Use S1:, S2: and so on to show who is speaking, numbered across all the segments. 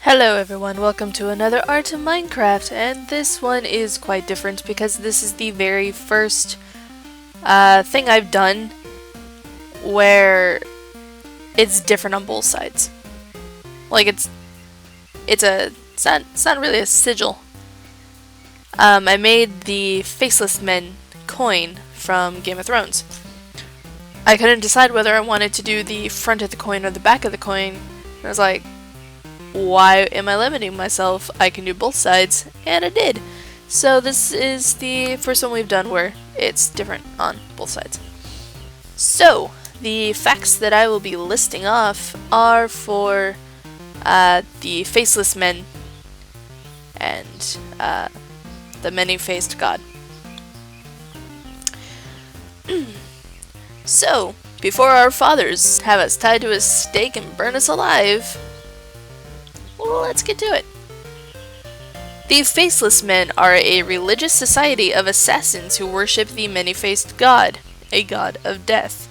S1: Hello everyone, welcome to another Art of Minecraft, and this one is quite different because this is the very first thing I've done where it's different on both sides. Like it's not really a sigil. I made the Faceless Man coin from Game of Thrones. I couldn't decide whether I wanted to do the front of the coin or the back of the coin. I was like, why am I limiting myself? I can do both sides, and I did. So this is the first one we've done where it's different on both sides. So, the facts that I will be listing off are for the Faceless Men and the Many-Faced God. So, before our fathers have us tied to a stake and burn us alive, let's get to it. The Faceless Men are a religious society of assassins who worship the Many-Faced God, a god of death.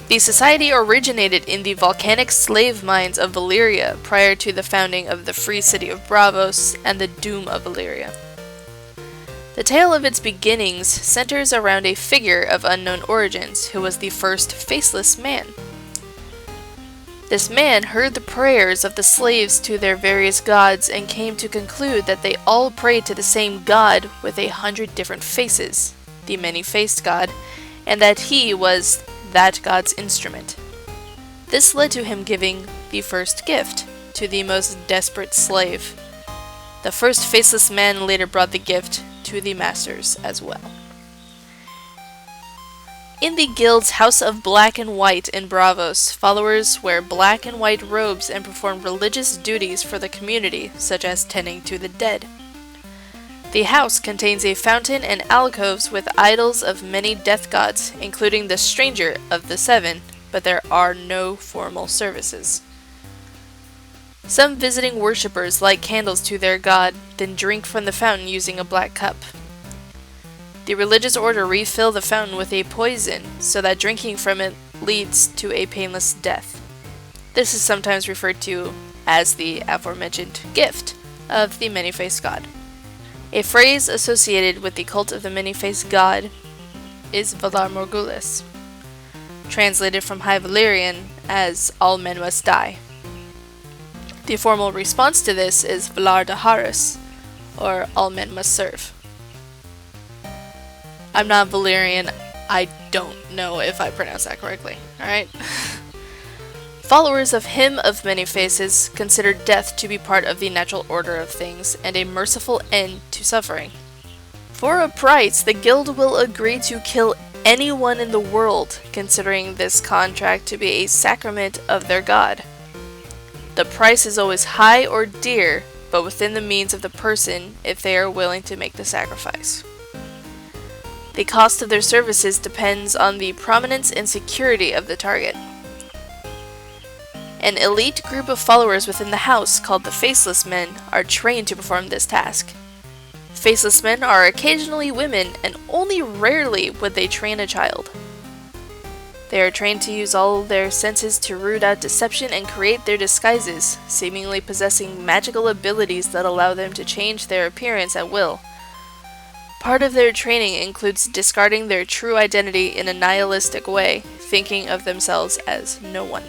S1: The society originated in the volcanic slave mines of Valyria prior to the founding of the free city of Braavos and the Doom of Valyria. The tale of its beginnings centers around a figure of unknown origins who was the first Faceless Man. This man heard the prayers of the slaves to their various gods and came to conclude that they all prayed to the same god with 100 different faces, the Many-Faced God, and that he was that god's instrument. This led to him giving the first gift to the most desperate slave. The first Faceless Man later brought the gift to the masters as well. In the guild's House of Black and White in Braavos, followers wear black and white robes and perform religious duties for the community, such as tending to the dead. The house contains a fountain and alcoves with idols of many death gods, including the Stranger of the Seven, but there are no formal services. Some visiting worshippers light candles to their god, then drink from the fountain using a black cup. The religious order refill the fountain with a poison so that drinking from it leads to a painless death. This is sometimes referred to as the aforementioned gift of the Many-Faced God. A phrase associated with the cult of the Many-Faced God is Valar Morghulis, translated from High Valyrian as all men must die. The formal response to this is Valar Morghulis, or all men must serve. I'm not Valyrian, I don't know if I pronounced that correctly, alright? Followers of Him of Many Faces consider death to be part of the natural order of things and a merciful end to suffering. For a price, the guild will agree to kill anyone in the world, considering this contract to be a sacrament of their god. The price is always high or dear, but within the means of the person if they are willing to make the sacrifice. The cost of their services depends on the prominence and security of the target. An elite group of followers within the house, called the Faceless Men, are trained to perform this task. Faceless Men are occasionally women, and only rarely would they train a child. They are trained to use all their senses to root out deception and create their disguises, seemingly possessing magical abilities that allow them to change their appearance at will. Part of their training includes discarding their true identity in a nihilistic way, thinking of themselves as no one.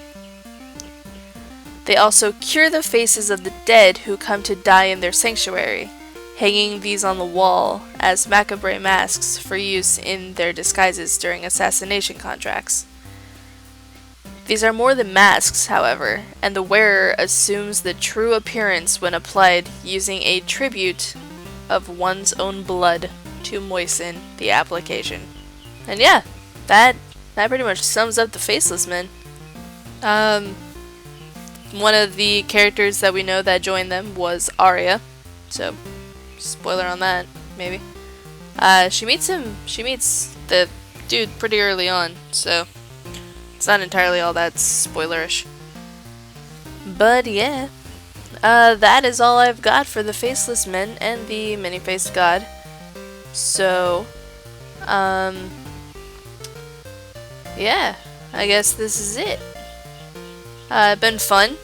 S1: They also cure the faces of the dead who come to die in their sanctuary, hanging these on the wall as macabre masks for use in their disguises during assassination contracts. These are more than masks, however, and the wearer assumes the true appearance when applied using a tribute of one's own blood to moisten the application. And yeah, that pretty much sums up the Faceless Men. One of the characters that we know that joined them was Arya, so spoiler on that, maybe. She meets the dude pretty early on, so it's not entirely all that spoilerish. But yeah, that is all I've got for the Faceless Men and the Many-Faced God. So, yeah, I guess this is it. Been fun.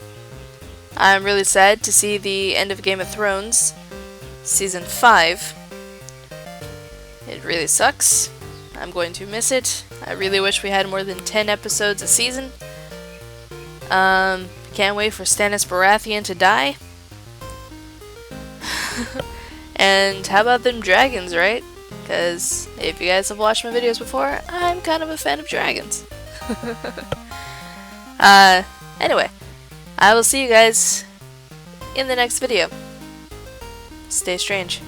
S1: I'm really sad to see the end of Game of Thrones Season 5. It really sucks. I'm going to miss it. I really wish we had more than 10 episodes a season. Can't wait for Stannis Baratheon to die. And how about them dragons, right? Because if you guys have watched my videos before, I'm kind of a fan of dragons. Anyway, I will see you guys in the next video. Stay strange.